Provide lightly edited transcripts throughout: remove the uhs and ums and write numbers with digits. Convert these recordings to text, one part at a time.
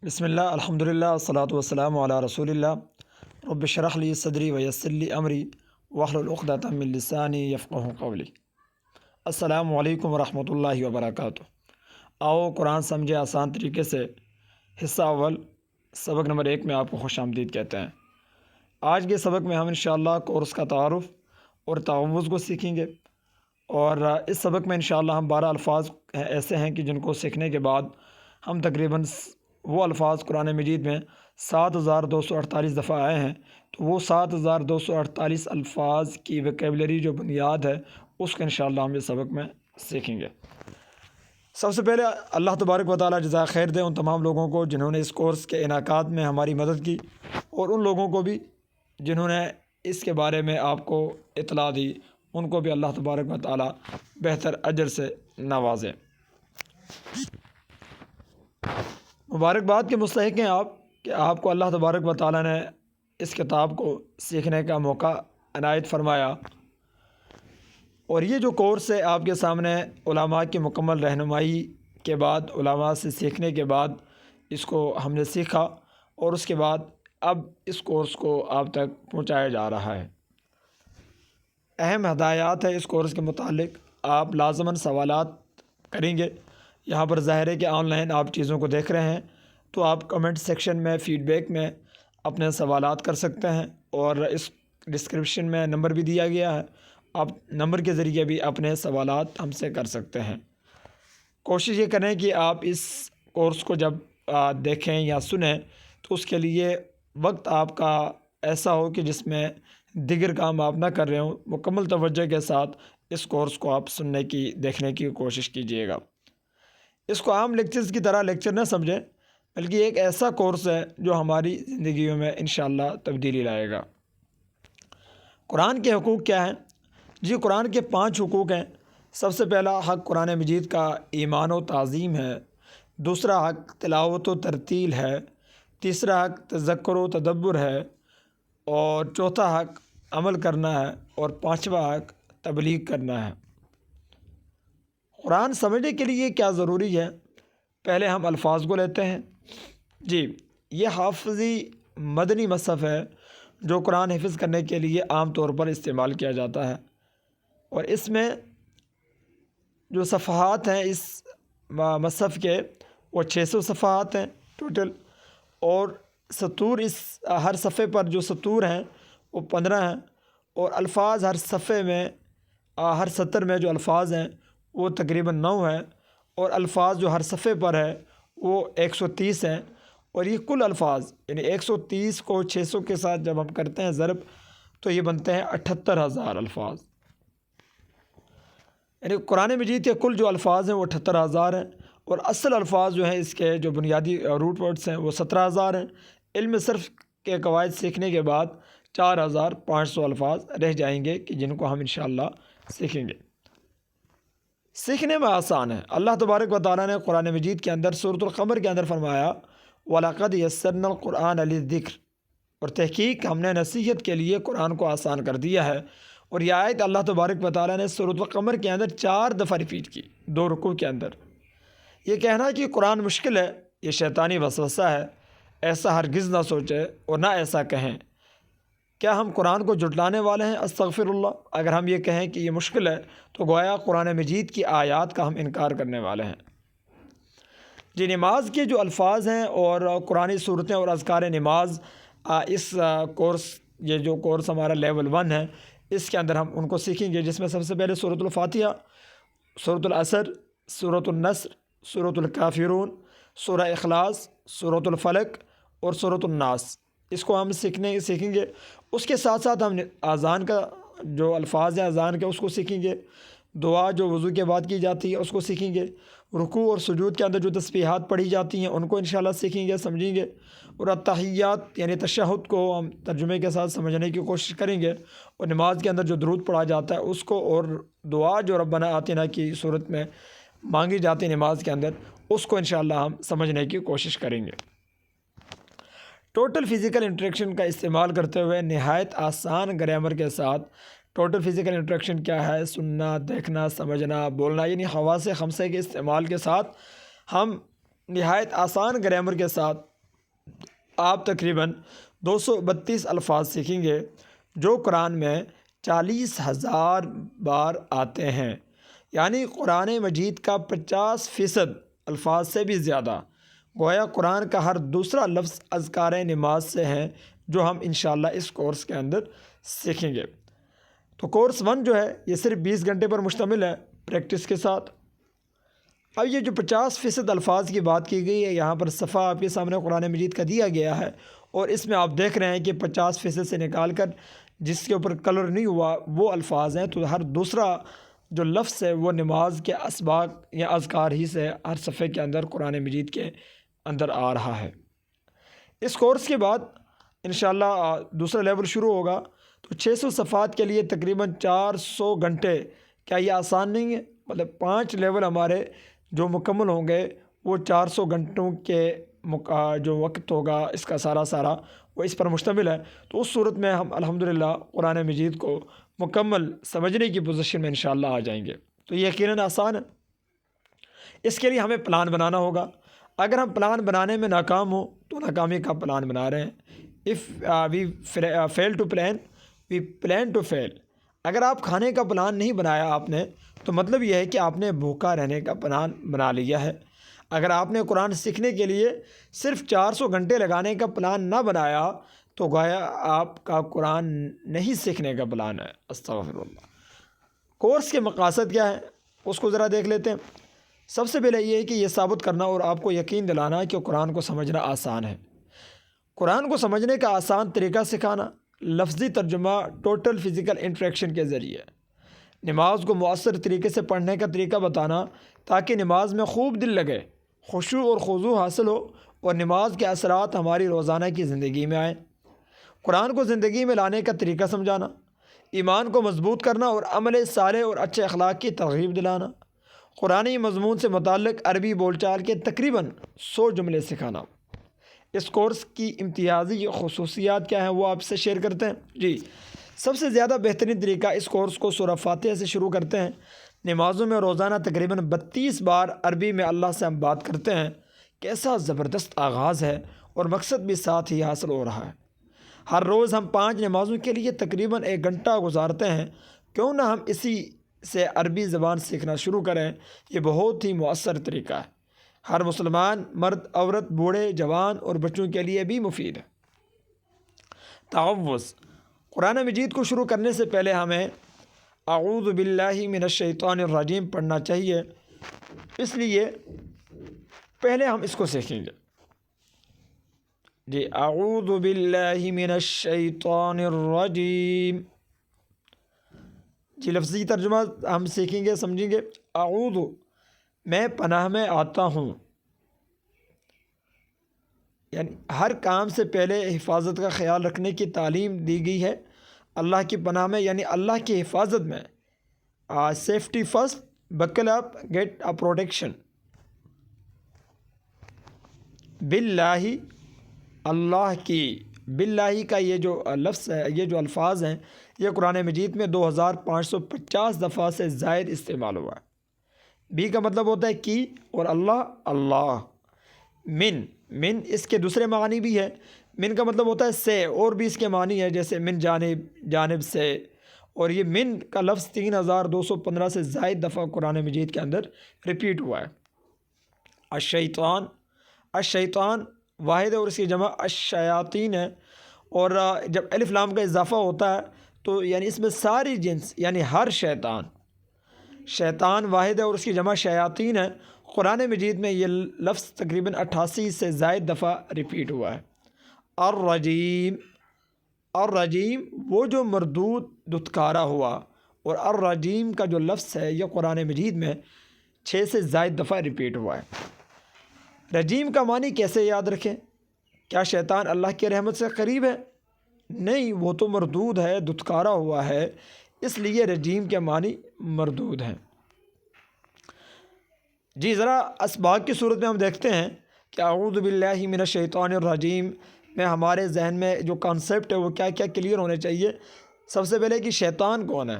بسم اللہ الحمدللہ والصلاۃ والسلام علی رسول اللہ رب اشرح لی صدری ویسر لی امری واحلل عقدۃ من لسانی یفقہوا قولی۔ السلام علیکم ورحمۃ اللہ وبرکاتہ۔ آؤ قرآن سمجھے آسان طریقے سے، حصہ اول، سبق نمبر 1 میں آپ کو خوش آمدید کہتے ہیں۔ آج کے سبق میں ہم انشاءاللہ کورس کا تعارف اور تعوض کو سیکھیں گے، اور اس سبق میں انشاءاللہ ہم 12 الفاظ ایسے ہیں کہ جن کو سیکھنے کے بعد ہم تقریباً وہ الفاظ قرآن مجید میں 7248 دفعہ آئے ہیں، تو وہ 7248 الفاظ کی ویکیبلری جو بنیاد ہے اس کو انشاءاللہ ہم اس سبق میں سیکھیں گے۔ سب سے پہلے اللہ تبارک و تعالیٰ جزائے خیر دے ان تمام لوگوں کو جنہوں نے اس کورس کے انعقاد میں ہماری مدد کی، اور ان لوگوں کو بھی جنہوں نے اس کے بارے میں آپ کو اطلاع دی، ان کو بھی اللہ تبارک و تعالیٰ بہتر اجر سے نوازے۔ مبارکباد کے مستحق ہیں آپ کہ آپ کو اللہ تبارک و تعالیٰ نے اس کتاب کو سیکھنے کا موقع عنایت فرمایا، اور یہ جو کورس ہے آپ کے سامنے علماء کی مکمل رہنمائی کے بعد، علماء سے سیکھنے کے بعد اس کو ہم نے سیکھا، اور اس کے بعد اب اس کورس کو آپ تک پہنچایا جا رہا ہے۔ اہم ہدایات ہے اس کورس کے متعلق، آپ لازماً سوالات کریں گے۔ یہاں پر ظاہر ہے کہ آن لائن آپ چیزوں کو دیکھ رہے ہیں، تو آپ کمنٹ سیکشن میں فیڈ بیک میں اپنے سوالات کر سکتے ہیں، اور اس ڈسکرپشن میں نمبر بھی دیا گیا ہے، آپ نمبر کے ذریعے بھی اپنے سوالات ہم سے کر سکتے ہیں۔ کوشش یہ کریں کہ آپ اس کورس کو جب دیکھیں یا سنیں تو اس کے لیے وقت آپ کا ایسا ہو کہ جس میں دیگر کام آپ نہ کر رہے ہوں، مکمل توجہ کے ساتھ اس کورس کو آپ سننے کی، دیکھنے کی کوشش کیجیے گا۔ اس کو عام لیکچرز کی طرح لیکچر نہ سمجھیں، بلکہ ایک ایسا کورس ہے جو ہماری زندگیوں میں انشاءاللہ تبدیلی لائے گا۔ قرآن کے حقوق کیا ہیں؟ جی، قرآن کے 5 حقوق ہیں۔ سب سے پہلا حق قرآن مجید کا ایمان و تعظیم ہے، دوسرا حق تلاوت و ترتیل ہے، تیسرا حق تذکر و تدبر ہے، اور چوتھا حق عمل کرنا ہے، اور 5واں حق تبلیغ کرنا ہے۔ قرآن سمجھنے کے لیے کیا ضروری ہے؟ پہلے ہم الفاظ کو لیتے ہیں۔ جی، یہ حافظی مدنی مصحف ہے جو قرآن حفظ کرنے کے لیے عام طور پر استعمال کیا جاتا ہے، اور اس میں جو صفحات ہیں اس مصحف کے وہ 600 صفحات ہیں ٹوٹل، اور سطور اس ہر صفحے پر جو سطور ہیں وہ 15 ہیں، اور الفاظ ہر صفحے میں، ہر سطر میں جو الفاظ ہیں وہ تقریباً 9 ہیں، اور الفاظ جو ہر صفحے پر ہے وہ 130 ہیں، اور یہ کل الفاظ یعنی 130 کو 600 کے ساتھ جب ہم کرتے ہیں ضرب تو یہ بنتے ہیں 78,000 الفاظ۔ یعنی قرآن مجید کے کل جو الفاظ ہیں وہ 78,000 ہیں، اور اصل الفاظ جو ہیں اس کے جو بنیادی روٹ ورڈس ہیں وہ 17,000 ہیں۔ علم صرف کے قواعد سیکھنے کے بعد 4,500 الفاظ رہ جائیں گے کہ جن کو ہم انشاءاللہ سیکھیں گے۔ سیکھنے میں آسان ہے۔ اللہ تبارک و تعالیٰ نے قرآن مجید کے اندر سورۃ القمر کے اندر فرمایا وَلَقَدْ يَسَّرْنَا الْقُرْآنَ لِلذِّكْرِ، اور تحقیق ہم نے نصیحت کے لیے قرآن کو آسان کر دیا ہے۔ اور یہ آیت اللہ تبارک و تعالیٰ نے سورۃ القمر کے اندر 4 دفعہ ریپیٹ کی، 2 رکوع کے اندر۔ یہ کہنا کہ قرآن مشکل ہے یہ شیطانی وسوسہ ہے، ایسا ہرگز نہ سوچے اور نہ ایسا کہیں۔ کیا ہم قرآن کو جھٹلانے والے ہیں؟ استغفر اللہ۔ اگر ہم یہ کہیں کہ یہ مشکل ہے تو گویا قرآن مجید کی آیات کا ہم انکار کرنے والے ہیں۔ جی، نماز کے جو الفاظ ہیں اور قرآنی صورتیں اور اذکار نماز، اس کورس، یہ جو کورس ہمارا لیول 1 ہے، اس کے اندر ہم ان کو سیکھیں گے، جس میں سب سے پہلے سورۃ الفاتحہ، سورۃ العصر، سورۃ النصر، سورۃ الکافرون، سورہ اخلاص، سورۃ الفلق اور سورۃ الناس، اس کو ہم سیکھیں گے۔ اس کے ساتھ ساتھ ہم اذان کا جو الفاظ ہیں اذان کے اس کو سیکھیں گے، دعا جو وضو کے بعد کی جاتی ہے اس کو سیکھیں گے، رکوع اور سجود کے اندر جو تسبیحات پڑھی جاتی ہیں ان کو انشاءاللہ سیکھیں گے، سمجھیں گے، اور التحیات یعنی تشہد کو ہم ترجمے کے ساتھ سمجھنے کی کوشش کریں گے، اور نماز کے اندر جو درود پڑھا جاتا ہے اس کو، اور دعا جو ربنا آتنا کی صورت میں مانگی جاتی ہے نماز کے اندر، اس کو انشاءاللہ ہم سمجھنے کی کوشش کریں گے۔ ٹوٹل فزیکل انٹریکشن کا استعمال کرتے ہوئے نہایت آسان گرامر کے ساتھ، ٹوٹل فزیکل انٹریکشن کیا ہے؟ سننا، دیکھنا، سمجھنا، بولنا، یعنی حواس خمسہ کے استعمال کے ساتھ ہم نہایت آسان گرامر کے ساتھ آپ تقریباً 232 الفاظ سیکھیں گے جو قرآن میں 40,000 بار آتے ہیں، یعنی قرآن مجید کا 50% الفاظ سے بھی زیادہ۔ گویا قرآن کا ہر دوسرا لفظ اذکار نماز سے ہے، جو ہم انشاءاللہ اس کورس کے اندر سیکھیں گے۔ تو کورس 1 جو ہے یہ صرف 20 گھنٹے پر مشتمل ہے پریکٹس کے ساتھ۔ اب یہ جو 50% الفاظ کی بات کی گئی ہے، یہاں پر صفحہ آپ کے سامنے قرآن مجید کا دیا گیا ہے، اور اس میں آپ دیکھ رہے ہیں کہ 50% سے نکال کر جس کے اوپر کلر نہیں ہوا وہ الفاظ ہیں، تو ہر دوسرا جو لفظ ہے وہ نماز کے اسباق یا اذکار ہی سے ہر صفحے کے اندر قرآن مجید کے اندر آ رہا ہے۔ اس کورس کے بعد انشاءاللہ دوسرا لیول شروع ہوگا، تو 600 صفحات کے لیے تقریباً 400 گھنٹے۔ کیا یہ آسان نہیں ہے؟ مطلب 5 لیول ہمارے جو مکمل ہوں گے وہ 400 گھنٹوں کے جو وقت ہوگا اس کا سارا وہ اس پر مشتمل ہے۔ تو اس صورت میں ہم الحمدللہ قرآن مجید کو مکمل سمجھنے کی پوزیشن میں انشاءاللہ آ جائیں گے۔ تو یہ یقیناً آسان ہے۔ اس کے لیے ہمیں پلان بنانا ہوگا۔ اگر ہم پلان بنانے میں ناکام ہوں تو ناکامی کا پلان بنا رہے ہیں۔ If we fail to plan we plan to fail. اگر آپ کھانے کا پلان نہیں بنایا آپ نے، تو مطلب یہ ہے کہ آپ نے بھوکا رہنے کا پلان بنا لیا ہے۔ اگر آپ نے قرآن سیکھنے کے لیے صرف 400 گھنٹے لگانے کا پلان نہ بنایا، تو گویا آپ کا قرآن نہیں سیکھنے کا پلان ہے۔ استغفر اللہ۔ کورس کے مقاصد کیا ہے اس کو ذرا دیکھ لیتے ہیں۔ سب سے پہلے یہ ہے کہ یہ ثابت کرنا اور آپ کو یقین دلانا کہ قرآن کو سمجھنا آسان ہے۔ قرآن کو سمجھنے کا آسان طریقہ سکھانا، لفظی ترجمہ ٹوٹل فزیکل انٹریکشن کے ذریعے، نماز کو مؤثر طریقے سے پڑھنے کا طریقہ بتانا تاکہ نماز میں خوب دل لگے، خشوع اور خضوع حاصل ہو اور نماز کے اثرات ہماری روزانہ کی زندگی میں آئیں۔ قرآن کو زندگی میں لانے کا طریقہ سمجھانا، ایمان کو مضبوط کرنا اور عمل صالح اور اچھے اخلاق کی ترغیب دلانا، قرآنی مضمون سے متعلق عربی بول چال کے تقریباً 100 جملے سکھانا۔ اس کورس کی امتیازی خصوصیات کیا ہیں وہ آپ سے شیئر کرتے ہیں۔ جی، سب سے زیادہ بہترین طریقہ اس کورس کو سورہ فاتحہ سے شروع کرتے ہیں۔ نمازوں میں روزانہ تقریباً 32 بار عربی میں اللہ سے ہم بات کرتے ہیں۔ کیسا زبردست آغاز ہے، اور مقصد بھی ساتھ ہی حاصل ہو رہا ہے۔ ہر روز ہم 5 نمازوں کے لیے تقریباً 1 گھنٹہ گزارتے ہیں۔ کیوں نہ ہم اسی سے عربی زبان سیکھنا شروع کریں؟ یہ بہت ہی مؤثر طریقہ ہے۔ ہر مسلمان، مرد، عورت، بوڑھے، جوان اور بچوں کے لیے بھی مفید ہے۔ تعوذ۔ قرآن مجید کو شروع کرنے سے پہلے ہمیں اعوذ باللہ من الشیطان الرجیم پڑھنا چاہیے، اس لیے پہلے ہم اس کو سیکھیں گے۔ جی، اعوذ باللہ من الشیطان الرجیم۔ جی، لفظی ترجمہ ہم سیکھیں گے، سمجھیں گے۔ اعوذ، میں پناہ میں آتا ہوں، یعنی ہر کام سے پہلے حفاظت کا خیال رکھنے کی تعلیم دی گئی ہے۔ اللہ کی پناہ میں یعنی اللہ کی حفاظت میں، سیفٹی فرسٹ، بکل اپ، گیٹ اے پروٹیکشن۔ باللہ، اللہ کی، باللہ کا یہ جو لفظ ہے، یہ جو الفاظ ہیں، یہ قرآن مجید میں 2550 دفعہ سے زائد استعمال ہوا ہے۔ بی کا مطلب ہوتا ہے کی، اور اللہ، اللہ۔ من اس کے دوسرے معنی بھی ہے۔ من کا مطلب ہوتا ہے سے، اور بھی اس کے معنی ہے، جیسے من جانب سے، اور یہ من کا لفظ 3215 سے زائد دفعہ قرآن مجید کے اندر ریپیٹ ہوا ہے۔ الشیطان، الشیطان واحد ہے اور اس کی جمع الشیاطین ہے، اور جب الف لام کا اضافہ ہوتا ہے تو یعنی اس میں ساری جنس یعنی ہر شیطان، شیطان واحد ہے اور اس کی جمع شیاطین ہے۔ قرآن مجید میں یہ لفظ تقریباً 88 سے زائد دفعہ ریپیٹ ہوا ہے۔ الرجیم، الرجیم وہ جو مردود دھتکارا ہوا، اور الرجیم کا جو لفظ ہے یہ قرآن مجید میں 6 سے زائد دفعہ ریپیٹ ہوا ہے۔ رجیم کا معنی کیسے یاد رکھیں؟ کیا شیطان اللہ کی رحمت سے قریب ہے؟ نہیں، وہ تو مردود ہے، دھتکارا ہوا ہے، اس لیے رجیم کے معنی مردود ہیں۔ جی، ذرا اسباق کی صورت میں ہم دیکھتے ہیں کہ اعوذ باللہ من الشیطان الرجیم میں ہمارے ذہن میں جو کانسیپٹ ہے وہ کیا کیا کلیئر ہونے چاہیے۔ سب سے پہلے کہ شیطان کون ہے؟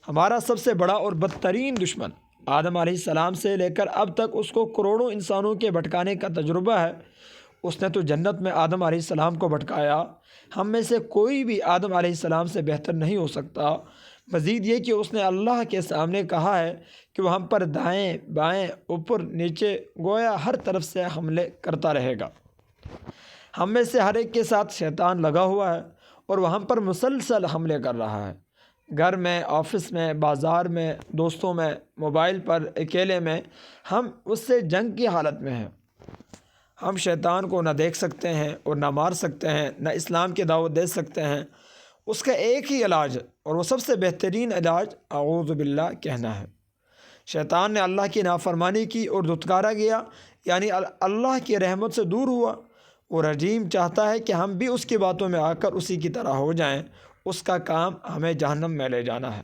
ہمارا سب سے بڑا اور بدترین دشمن۔ آدم علیہ السلام سے لے کر اب تک اس کو کروڑوں انسانوں کے بھٹکانے کا تجربہ ہے۔ اس نے تو جنت میں آدم علیہ السلام کو بھٹکایا، ہم میں سے کوئی بھی آدم علیہ السلام سے بہتر نہیں ہو سکتا۔ مزید یہ کہ اس نے اللہ کے سامنے کہا ہے کہ وہ ہم پر دائیں بائیں اوپر نیچے گویا ہر طرف سے حملے کرتا رہے گا۔ ہم میں سے ہر ایک کے ساتھ شیطان لگا ہوا ہے اور وہ ہم پر مسلسل حملے کر رہا ہے، گھر میں، آفس میں، بازار میں، دوستوں میں، موبائل پر، اکیلے میں، ہم اس سے جنگ کی حالت میں ہیں۔ ہم شیطان کو نہ دیکھ سکتے ہیں اور نہ مار سکتے ہیں، نہ اسلام کی دعوت دے سکتے ہیں۔ اس کا ایک ہی علاج ہے اور وہ سب سے بہترین علاج اعوذ باللہ کہنا ہے۔ شیطان نے اللہ کی نافرمانی کی اور دھتکارا گیا، یعنی اللہ کی رحمت سے دور ہوا۔ وہ رجیم چاہتا ہے کہ ہم بھی اس کی باتوں میں آ کر اسی کی طرح ہو جائیں۔ اس کا کام ہمیں جہنم میں لے جانا ہے۔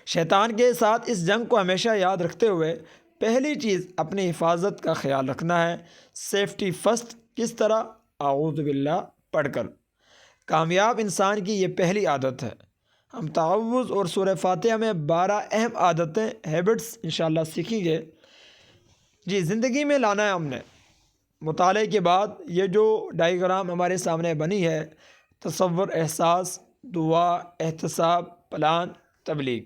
شیطان کے ساتھ اس جنگ کو ہمیشہ یاد رکھتے ہوئے پہلی چیز اپنی حفاظت کا خیال رکھنا ہے۔ سیفٹی فرسٹ کس طرح؟ اعوذ باللہ پڑھ کر۔ کامیاب انسان کی یہ پہلی عادت ہے۔ ہم تعوذ اور سورہ فاتحہ میں 12 اہم عادتیں، ہیبٹس انشاءاللہ سیکھیں گے۔ جی، زندگی میں لانا ہے ہم نے۔ مطالعے کے بعد یہ جو ڈائیگرام ہمارے سامنے بنی ہے، تصور، احساس، دعا، احتساب، پلان، تبلیغ۔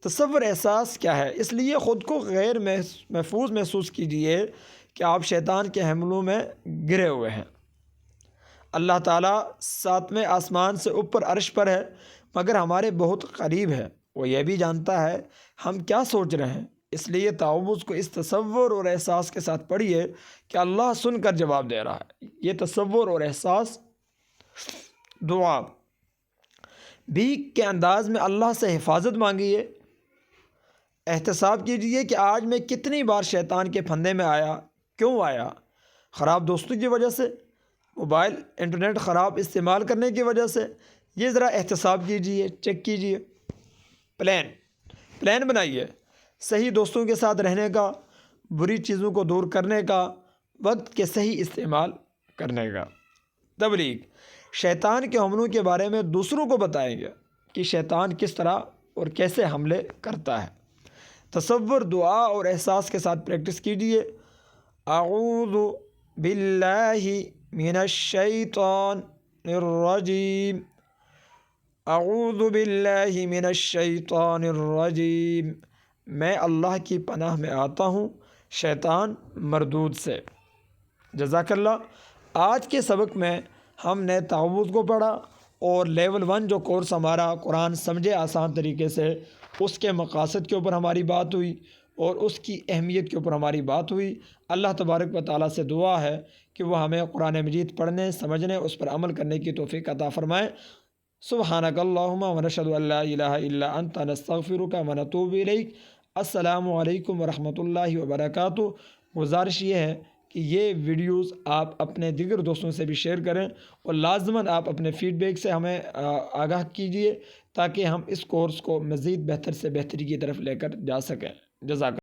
تصور احساس کیا ہے؟ اس لیے خود کو غیر محفوظ محسوس کیجیے کہ آپ شیطان کے حملوں میں گرے ہوئے ہیں۔ اللہ تعالیٰ 7ویں آسمان سے اوپر عرش پر ہے، مگر ہمارے بہت قریب ہے۔ وہ یہ بھی جانتا ہے ہم کیا سوچ رہے ہیں۔ اس لیے تعوذ کو اس تصور اور احساس کے ساتھ پڑھیے کہ اللہ سن کر جواب دے رہا ہے۔ یہ تصور اور احساس۔ دعا، بھیک کے انداز میں اللہ سے حفاظت مانگیے۔ احتساب کیجیے کہ آج میں کتنی بار شیطان کے پھندے میں آیا، کیوں آیا؟ خراب دوستوں کی وجہ سے، موبائل انٹرنیٹ خراب استعمال کرنے کی وجہ سے؟ یہ ذرا احتساب کیجیے، چیک کیجیے۔ پلان بنائیے، صحیح دوستوں کے ساتھ رہنے کا، بری چیزوں کو دور کرنے کا، وقت کے صحیح استعمال کرنے کا۔ تبلیغ، شیطان کے حملوں کے بارے میں دوسروں کو بتائیں گے کہ شیطان کس طرح اور کیسے حملے کرتا ہے۔ تصور، دعا اور احساس کے ساتھ پریکٹس کیجیے۔ اعوذ باللہ من الشیطان الرجیم، اعوذ باللہ من الشیطان الرجیم، میں اللہ کی پناہ میں آتا ہوں شیطان مردود سے۔ جزاک اللہ۔ آج کے سبق میں ہم نے تعوذ کو پڑھا اور لیول 1 جو کورس ہمارا قرآن سمجھے آسان طریقے سے، اس کے مقاصد کے اوپر ہماری بات ہوئی اور اس کی اہمیت کے اوپر ہماری بات ہوئی۔ اللہ تبارک و تعالیٰ سے دعا ہے کہ وہ ہمیں قرآن مجید پڑھنے، سمجھنے، اس پر عمل کرنے کی توفیق عطا فرمائے۔ سبحانک اللہم ونشہد ان لا الہ الا انت نستغفرک ونتوب الیک۔ السلام علیکم ورحمۃ اللہ وبرکاتہ۔ گزارش یہ ہے کہ یہ ویڈیوز آپ اپنے دیگر دوستوں سے بھی شیئر کریں اور لازماً آپ اپنے فیڈ بیک سے ہمیں آگاہ کیجیے تاکہ ہم اس کورس کو مزید بہتر سے بہتری کی طرف لے کر جا سکیں۔ جزاک اللہ۔